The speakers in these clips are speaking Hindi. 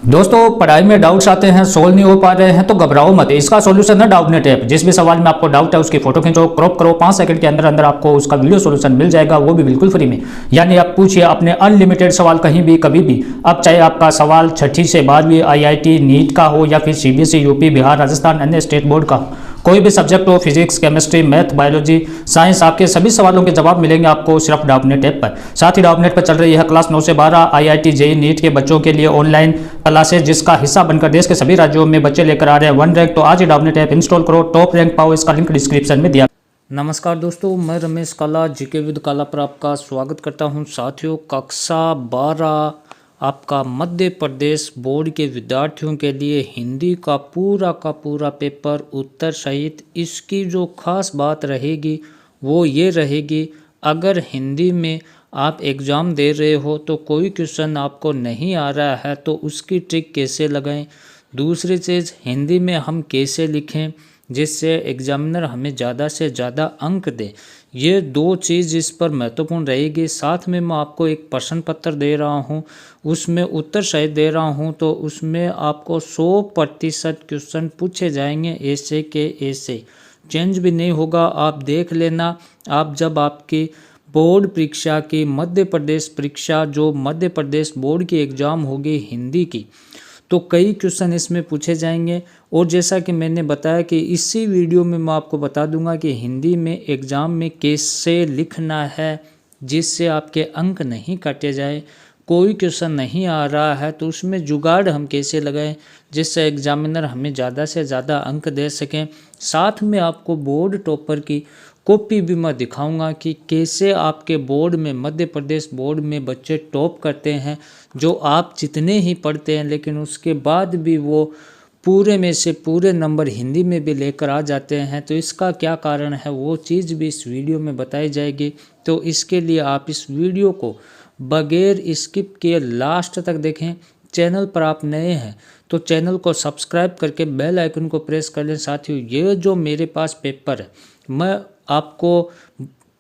दोस्तों पढ़ाई में डाउट्स आते हैं, सोल्व नहीं हो पा रहे हैं तो घबराओ मत। इसका सॉल्यूशन है डाउटनेट ऐप। जिस भी सवाल में आपको डाउट है उसकी फोटो खींचो, क्रॉप करो, 5 सेकंड के अंदर अंदर आपको उसका वीडियो सॉल्यूशन मिल जाएगा, वो भी बिल्कुल फ्री में। यानी आप पूछिए अपने अनलिमिटेड सवाल कहीं भी कभी भी। अब चाहे आपका सवाल 6ठी से 12वीं IIT नीट का हो या फिर CBSE यूपी बिहार राजस्थान अन्य स्टेट बोर्ड का हो, कोई भी सब्जेक्ट हो, physics chemistry math biology science, आपके सभी सवालों के जवाब मिलेंगे आपको सिर्फ डाउटनेट ऐप पर। साथ ही डाउटनेट पर चल रही है क्लास 9 से 12 IIT JEE नीट के बच्चों के लिए ऑनलाइन क्लासेस, जिसका हिस्सा बनकर देश के सभी राज्यों में बच्चे लेकर आ रहे हैं 1 रैंक। तो आज ही डाउटनेट ऐप इंस्टॉल करो, टॉप रैंक पाओ। इसका लिंक डिस्क्रिप्शन में दिया। नमस्कार दोस्तों, मैं रमेश काला जीके विद काला पर आपका स्वागत करता हूं। साथियों, कक्षा 12 आपका मध्य प्रदेश बोर्ड के विद्यार्थियों के लिए हिंदी का पूरा पेपर उत्तर सहित। इसकी जो खास बात रहेगी वो ये रहेगी, अगर हिंदी में आप एग्ज़ाम दे रहे हो तो कोई क्वेश्चन आपको नहीं आ रहा है तो उसकी ट्रिक कैसे लगाएं। दूसरी चीज़, हिंदी में हम कैसे लिखें जिससे एग्जामिनर हमें ज़्यादा से ज़्यादा अंक दे। ये 2 चीज़ इस पर महत्वपूर्ण रहेगी। साथ में मैं आपको एक प्रश्न पत्र दे रहा हूँ, उसमें उत्तर सहित दे रहा हूँ, तो उसमें आपको 100% क्वेश्चन पूछे जाएंगे, ऐसे के ऐसे, चेंज भी नहीं होगा। आप देख लेना, आप जब आपकी बोर्ड परीक्षा की मध्य प्रदेश परीक्षा, जो मध्य प्रदेश बोर्ड की एग्ज़ाम होगी हिंदी की, तो कई क्वेश्चन इसमें पूछे जाएंगे। और जैसा कि मैंने बताया कि इसी वीडियो में मैं आपको बता दूंगा कि हिंदी में एग्ज़ाम में कैसे लिखना है जिससे आपके अंक नहीं काटे जाए। कोई क्वेश्चन नहीं आ रहा है तो उसमें जुगाड़ हम कैसे लगाएं जिससे एग्जामिनर हमें ज़्यादा से ज़्यादा अंक दे सकें। साथ में आपको बोर्ड टॉपर की कॉपी भी मैं दिखाऊंगा कि कैसे आपके बोर्ड में, मध्य प्रदेश बोर्ड में बच्चे टॉप करते हैं, जो आप जितने ही पढ़ते हैं लेकिन उसके बाद भी वो पूरे में से पूरे नंबर हिंदी में भी लेकर आ जाते हैं। तो इसका क्या कारण है वो चीज़ भी इस वीडियो में बताई जाएगी। तो इसके लिए आप इस वीडियो को बगैर स्किप किए लास्ट तक देखें। चैनल पर आप नए हैं तो चैनल को सब्सक्राइब करके बेल आइकन को प्रेस कर लें। साथियों, ये जो मेरे पास पेपर है, मैं आपको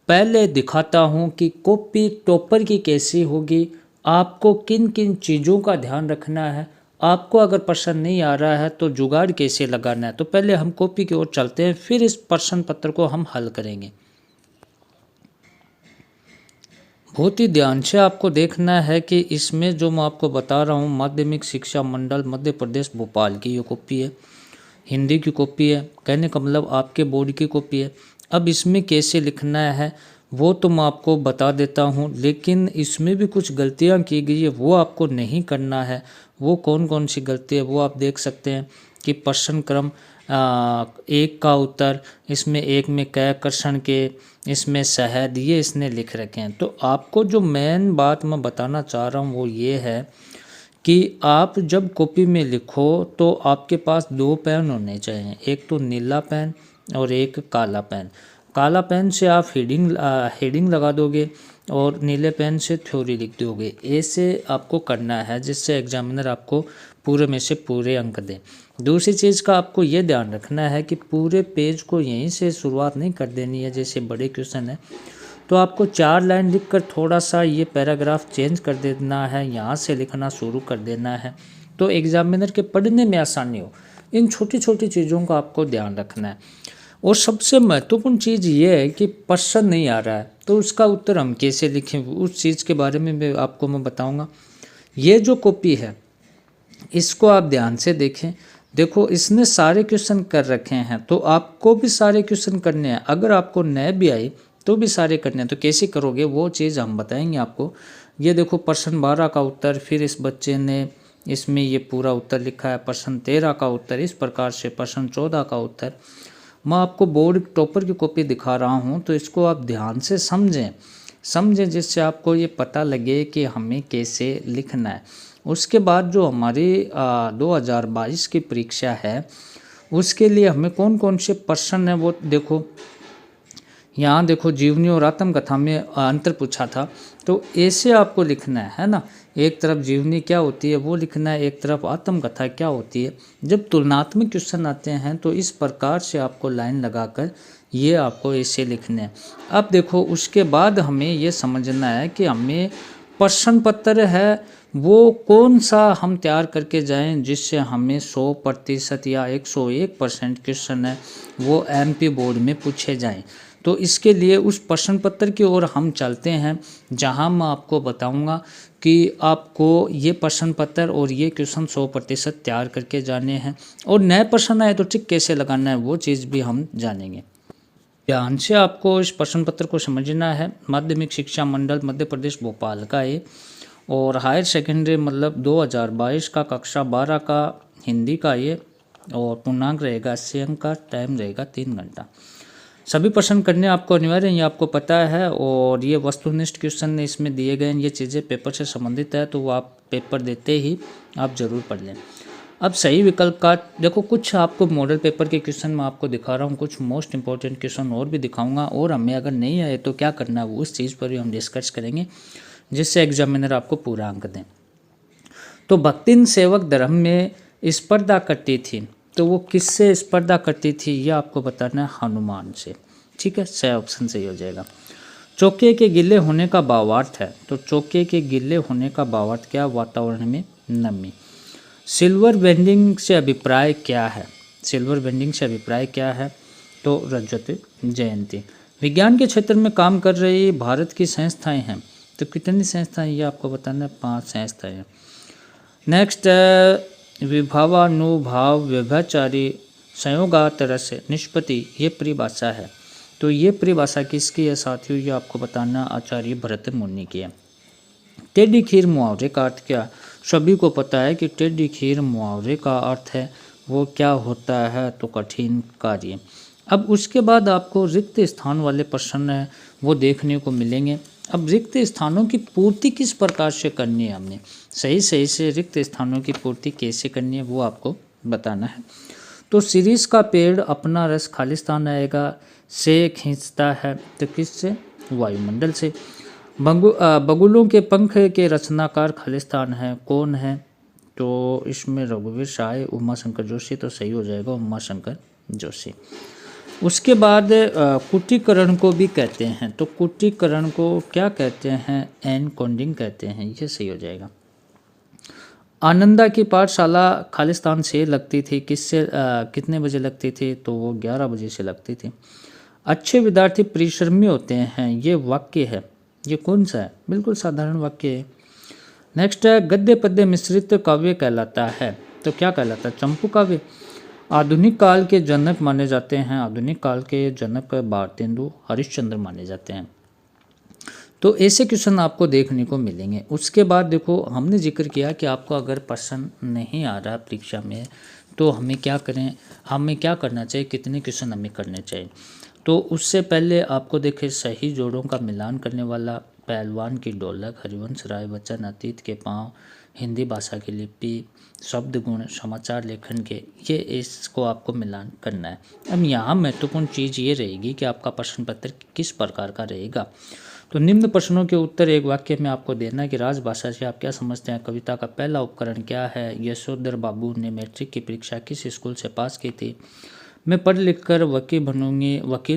पहले दिखाता हूँ कि कॉपी टॉपर की कैसी होगी, आपको किन किन चीज़ों का ध्यान रखना है, आपको अगर प्रश्न नहीं आ रहा है तो जुगाड़ कैसे लगाना है। तो पहले हम कॉपी की ओर चलते हैं, फिर इस प्रश्न पत्र को हम हल करेंगे। बहुत ही ध्यान से आपको देखना है कि इसमें जो मैं आपको बता रहा हूँ, माध्यमिक शिक्षा मंडल मध्य प्रदेश भोपाल की ये कॉपी है, हिंदी की कॉपी है, कहने का मतलब आपके बोर्ड की कॉपी है। अब इसमें कैसे लिखना है वो तो मैं आपको बता देता हूँ, लेकिन इसमें भी कुछ गलतियाँ की गई है, वो आपको नहीं करना है। वो कौन कौन सी गलती है वो आप देख सकते हैं कि प्रश्न क्रम 1 का उत्तर, इसमें 1 में कै कर्षण के, इसमें शहद, ये इसने लिख रखे हैं। तो आपको जो मेन बात मैं बताना चाह रहा हूँ वो ये है कि आप जब कॉपी में लिखो तो आपके पास 2 पेन होने चाहिए, एक तो नीला पेन और एक काला पेन। काला पेन से आप हेडिंग लगा दोगे और नीले पेन से थ्योरी लिख दोगे। ऐसे आपको करना है जिससे एग्जामिनर आपको पूरे में से पूरे अंक दे। दूसरी चीज़ का आपको ये ध्यान रखना है कि पूरे पेज को यहीं से शुरुआत नहीं कर देनी है। जैसे बड़े क्वेश्चन है तो आपको 4 लाइन लिखकर थोड़ा सा ये पैराग्राफ चेंज कर देना है, यहाँ से लिखना शुरू कर देना है, तो एग्जामिनर के पढ़ने में आसानी हो। इन छोटी छोटी चीज़ों का आपको ध्यान रखना है। और सबसे महत्वपूर्ण चीज़ ये है कि प्रश्न नहीं आ रहा है तो उसका उत्तर हम कैसे लिखें, उस चीज़ के बारे में मैं आपको बताऊंगा। ये जो कॉपी है इसको आप ध्यान से देखें। देखो, इसने सारे क्वेश्चन कर रखे हैं तो आपको भी सारे क्वेश्चन करने हैं। अगर आपको नए भी आए तो भी सारे करने हैं, तो कैसे करोगे वो चीज़ हम बताएंगे आपको। ये देखो, प्रश्न 12 का उत्तर, फिर इस बच्चे ने इसमें ये पूरा उत्तर लिखा है। प्रश्न 13 का उत्तर इस प्रकार से, प्रश्न 14 का उत्तर। मैं आपको बोर्ड टॉपर की कॉपी दिखा रहा हूँ तो इसको आप ध्यान से समझें जिससे आपको ये पता लगे कि हमें कैसे लिखना है। उसके बाद जो हमारी 2022 की परीक्षा है उसके लिए हमें कौन कौन से प्रश्न हैं वो देखो। यहाँ देखो, जीवनी और आत्मकथा में अंतर पूछा था, तो ऐसे आपको लिखना है ना। एक तरफ जीवनी क्या होती है वो लिखना है, एक तरफ आत्मकथा क्या होती है। जब तुलनात्मक क्वेश्चन आते हैं तो इस प्रकार से आपको लाइन लगाकर ये आपको ऐसे लिखने हैं। अब देखो, उसके बाद हमें ये समझना है कि हमें प्रश्न पत्र है वो कौन सा हम तैयार करके जाएं जिससे हमें 100% या 101% क्वेश्चन है वो एमपी बोर्ड में पूछे जाएं। तो इसके लिए उस प्रश्न पत्र की ओर हम चलते हैं, जहां मैं आपको बताऊंगा कि आपको ये प्रश्न पत्र और ये क्वेश्चन 100% तैयार करके जाने हैं, और नए प्रश्न आए तो टिक कैसे लगाना है वो चीज़ भी हम जानेंगे। ध्यान से आपको इस प्रश्न पत्र को समझना है। माध्यमिक शिक्षा मंडल मध्य प्रदेश भोपाल का ये, और हायर सेकेंडरी मतलब 2022 का कक्षा 12 का हिंदी का ये, और पूर्णांक रहेगा 80 अंक का, टाइम रहेगा 3 घंटा। सभी प्रश्न करने आपको अनिवार्य है, ये आपको पता है, और ये वस्तुनिष्ठ क्वेश्चन इसमें दिए गए हैं। ये चीज़ें पेपर से संबंधित है, तो वो आप पेपर देते ही आप ज़रूर पढ़ लें। अब सही विकल्प का देखो, कुछ आपको मॉडल पेपर के क्वेश्चन मैं आपको दिखा रहा हूँ, कुछ मोस्ट इंपॉर्टेंट क्वेश्चन और भी दिखाऊंगा, और हमें अगर नहीं आए तो क्या करना है वो उस चीज़ पर भी हम डिस्कस करेंगे, जिससे एग्जामिनर आपको पूरा अंक दें। तो भक्तिन सेवक धर्म में स्पर्धा करती थी, तो वो किससे स्पर्धा करती थी ये आपको बताना है, हनुमान से। ठीक है, सही ऑप्शन सही हो जाएगा। चौके के गिले होने का भावार्थ है, तो चौके के गिले होने का भावार्थ क्या, वातावरण में नमी। सिल्वर बेंडिंग से अभिप्राय क्या है, सिल्वर बेंडिंग से अभिप्राय क्या है, तो रजत जयंती। विज्ञान के क्षेत्र में काम कर रही भारत की संस्थाएं हैं, तो कितनी संस्थाएं ये आपको बताना है, 5 संस्थाएं हैं। नेक्स्ट विभावानुभाव व्यभिचारी संयोगात रस निष्पत्ति, ये परिभाषा है, तो ये परिभाषा किसकी है साथियों, ये आपको बताना आचार्य भरत मुनि की है। टेढ़ी खीर मुहावरे का अर्थ क्या, सभी को पता है कि टेढ़ी खीर मुहावरे का अर्थ है वो क्या होता है, तो कठिन कार्य। अब उसके बाद आपको रिक्त स्थान वाले प्रश्न है वो देखने को मिलेंगे। अब रिक्त स्थानों की पूर्ति किस प्रकार से करनी है, हमने सही से रिक्त स्थानों की पूर्ति कैसे करनी है वो आपको बताना है। तो शिरीष का पेड़ अपना रस खालिस्तान आएगा से खींचता है, तो किससे, वायुमंडल से। बगुलों के पंख के रचनाकार खालिस्तान है, कौन है, तो इसमें रघुवीर शाह, उमा शंकर जोशी, तो सही हो जाएगा उमा शंकर जोशी। उसके बाद कुटीकरण को भी कहते हैं, तो कुटीकरण को क्या कहते हैं, एनकोडिंग कहते हैं, ये सही हो जाएगा। आनंदा की पाठशाला खालिस्तान से लगती थी, किससे कितने बजे लगती थी, तो वो 11 बजे से लगती थी। अच्छे विद्यार्थी परिश्रमी होते हैं, ये वाक्य है, ये कौन सा है, बिल्कुल साधारण वाक्य है। नेक्स्ट है गद्य पद्य मिश्रित काव्य कहलाता है, तो क्या कहलाता है, चंपू काव्य। आधुनिक काल के जनक माने जाते हैं, आधुनिक काल के जनक भारतेंदु हरिश्चंद्र माने जाते हैं। तो ऐसे क्वेश्चन आपको देखने को मिलेंगे। उसके बाद देखो, हमने जिक्र किया कि आपको अगर प्रश्न नहीं आ रहा परीक्षा में तो हमें क्या करें, हमें क्या करना चाहिए, कितने क्वेश्चन हमें करने चाहिए। तो उससे पहले आपको देखे सही जोड़ों का मिलान करने वाला, पहलवान की ढोलक, हरिवंश राय बच्चन, अतीत के पाँव, हिंदी भाषा की लिपि, शब्द गुण, समाचार लेखन के, ये इसको आपको मिलान करना है। अब यहाँ महत्वपूर्ण चीज़ ये रहेगी कि आपका प्रश्न पत्र किस प्रकार का रहेगा। तो निम्न प्रश्नों के उत्तर एक वाक्य में आपको देना है कि राजभाषा से आप क्या समझते हैं, कविता का पहला उपकरण क्या है, यशोधर बाबू ने मैट्रिक की परीक्षा किस स्कूल से पास की थी, मैं पढ़ लिख कर वकील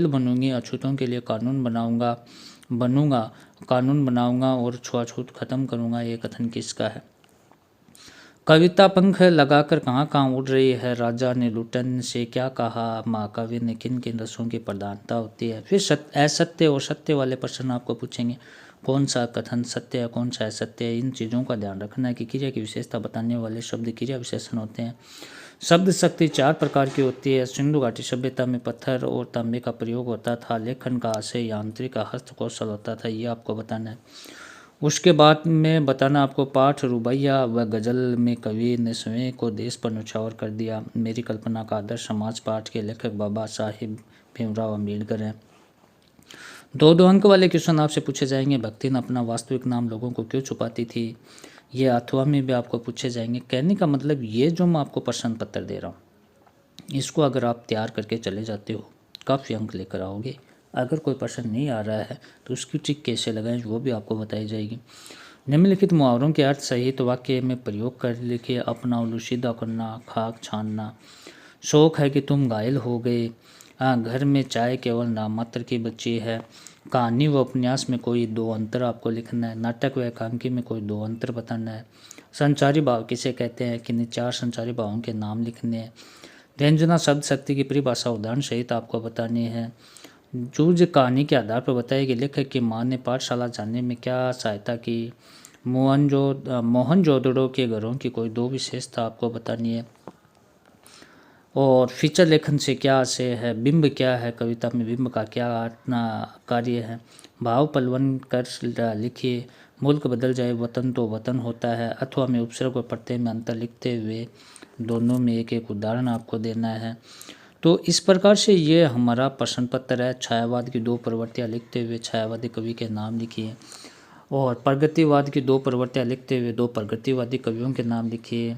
बनूंगी, अछूतों के लिए कानून बनाऊंगा और छुआछूत खत्म करूंगा, ये कथन किसका है। कविता पंख लगाकर कहाँ कहाँ उड़ रही है, राजा ने लुटन से क्या कहा, महाकाव्य ने किन किन रसों की प्रधानता होती है। फिर असत्य और सत्य वाले प्रश्न आपको पूछेंगे, कौन सा कथन सत्य है, कौन सा असत्य है। इन चीज़ों का ध्यान रखना है कि क्रिया की विशेषता बताने वाले शब्द क्रिया विशेषण होते हैं। शब्द शक्ति 4 प्रकार की होती है। सिंधु घाटी सभ्यता में पत्थर और तांबे का प्रयोग होता था। लेखन का आशय यांत्रिक हस्त कौशल होता था, ये आपको बताना है। उसके बाद में बताना आपको पाठ, रुबाइया व गज़ल में कवि ने स्वयं को देश पर न्यौछावर कर दिया। मेरी कल्पना का आदर्श समाज पाठ के लेखक बाबा साहिब भीमराव अम्बेडकर हैं। 2-2 अंक वाले क्वेश्चन आपसे पूछे जाएंगे। भक्ति ने अपना वास्तविक नाम लोगों को क्यों छुपाती थी, ये अथवा में भी आपको पूछे जाएंगे। कहने का मतलब ये जो मैं आपको प्रश्न पत्र दे रहा हूँ, इसको अगर आप तैयार करके चले जाते हो काफ़ी अंक लेकर आओगे। अगर कोई प्रश्न नहीं आ रहा है तो उसकी ट्रिक कैसे लगाएं वो भी आपको बताई जाएगी। निम्नलिखित मुहावरों के अर्थ सहित वाक्य में प्रयोग कर लिखिए। अपना उल्लू सीधा करना, खाक छानना, शौक है कि तुम घायल हो गए, घर में चाय केवल नाम मात्र की बची है, कहानी व उपन्यास में कोई 2 अंतर आपको लिखना है। नाटक व एकांकी में कोई 2 अंतर बताना है। संचारी भाव किसे कहते हैं, किन्हीं 4 संचारी भावों के नाम लिखने हैं। व्यंजना शब्द शक्ति की परिभाषा उदाहरण सहित आपको बतानी है। जूझ कहानी के आधार पर बताइए कि लेखक की मां ने पाठशाला जाने में क्या सहायता की। मोहनजोदड़ो के घरों की कोई 2 विशेषता आपको बतानी है। और फीचर लेखन से क्या आशय है, बिंब क्या है, कविता में बिंब का क्या कार्य है। भाव पलवन कर लिखिए। मुल्क बदल जाए वतन तो वतन होता है, अथवा में उपसर्ग और प्रत्यय में अंतर लिखते हुए दोनों में एक एक उदाहरण आपको देना है। तो इस प्रकार से ये हमारा प्रश्न पत्र है। छायावाद की 2 प्रवृत्तियाँ लिखते हुए छायावादी कवि के नाम लिखिए। और प्रगतिवाद की 2 प्रवृत्तियाँ लिखते हुए 2 प्रगतिवादी कवियों के नाम लिखिए।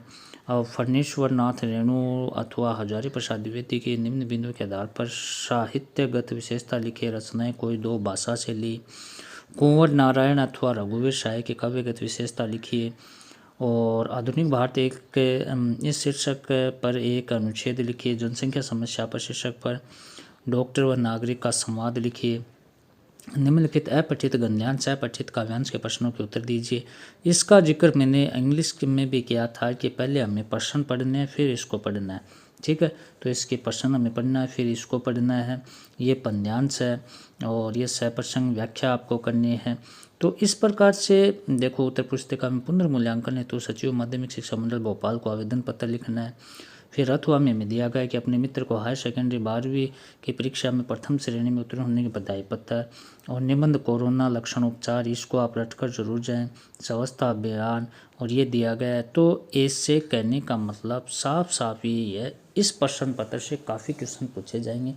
और फणीश्वर नाथ रेणु अथवा हजारी प्रसाद द्विवेदी के निम्न बिंदुओं के आधार पर साहित्यगत विशेषता लिखिए। रचनाएं कोई 2 भाषा से ली। कुंवर नारायण अथवा रघुवीर शाह की काव्यगत विशेषता लिखिए। और आधुनिक भारत इस शीर्षक पर एक अनुच्छेद लिखिए। जनसंख्या समस्या पर शीर्षक पर डॉक्टर व नागरिक का संवाद लिखिए। निम्नलिखित अपठित गद्यांश अपठित काव्यांश के प्रश्नों के उत्तर दीजिए। इसका जिक्र मैंने इंग्लिश में भी किया था कि पहले हमें प्रश्न पढ़ने हैं फिर इसको पढ़ना है, ठीक है। तो इसके प्रश्न हमें पढ़ना है फिर इसको पढ़ना है। ये पद्यांश है और ये सप्रसंग व्याख्या आपको करनी है। तो इस प्रकार से देखो, उत्तर पुस्तिका में पुनर्मूल्यांकन है तो सचिव माध्यमिक शिक्षा मंडल भोपाल को आवेदन पत्र लिखना है। फिर अथवा में दिया गया कि अपने मित्र को हायर सेकेंडरी 12वीं की परीक्षा में प्रथम श्रेणी में उत्तीर्ण होने की बधाई पत्र। और निबंध कोरोना लक्षण उपचार, इसको आप रटकर जरूर जाएं। स्वास्थ्य अभियान और ये दिया गया है। तो ऐसे कहने का मतलब साफ साफ यही है, इस प्रश्न पत्र से काफ़ी क्वेश्चन पूछे जाएंगे।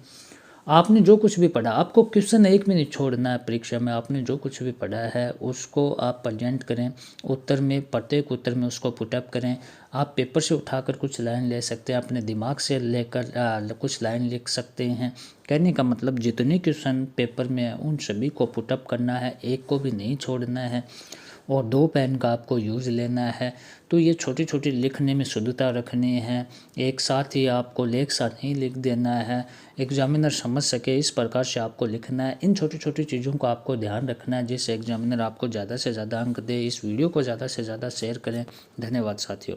आपने जो कुछ भी पढ़ा, आपको क्वेश्चन एक में नहीं छोड़ना है परीक्षा में। आपने जो कुछ भी पढ़ा है उसको आप प्रेजेंट करें, उत्तर में प्रत्येक उत्तर में उसको पुटअप करें। आप पेपर से उठाकर कुछ लाइन ले सकते हैं, अपने दिमाग से लेकर कुछ लाइन लिख सकते हैं। कहने का मतलब जितने क्वेश्चन पेपर में है उन सभी को पुटअप करना है, एक को भी नहीं छोड़ना है। और 2 पेन का आपको यूज़ लेना है। तो ये छोटी छोटी लिखने में शुद्धता रखनी है। एक साथ ही आपको लेख साथ नहीं लिख देना है, एग्जामिनर समझ सके इस प्रकार से आपको लिखना है। इन छोटी छोटी चीज़ों को आपको ध्यान रखना है जिससे एग्जामिनर आपको ज़्यादा से ज़्यादा अंक दे। इस वीडियो को ज़्यादा से ज़्यादा शेयर करें। धन्यवाद साथियों।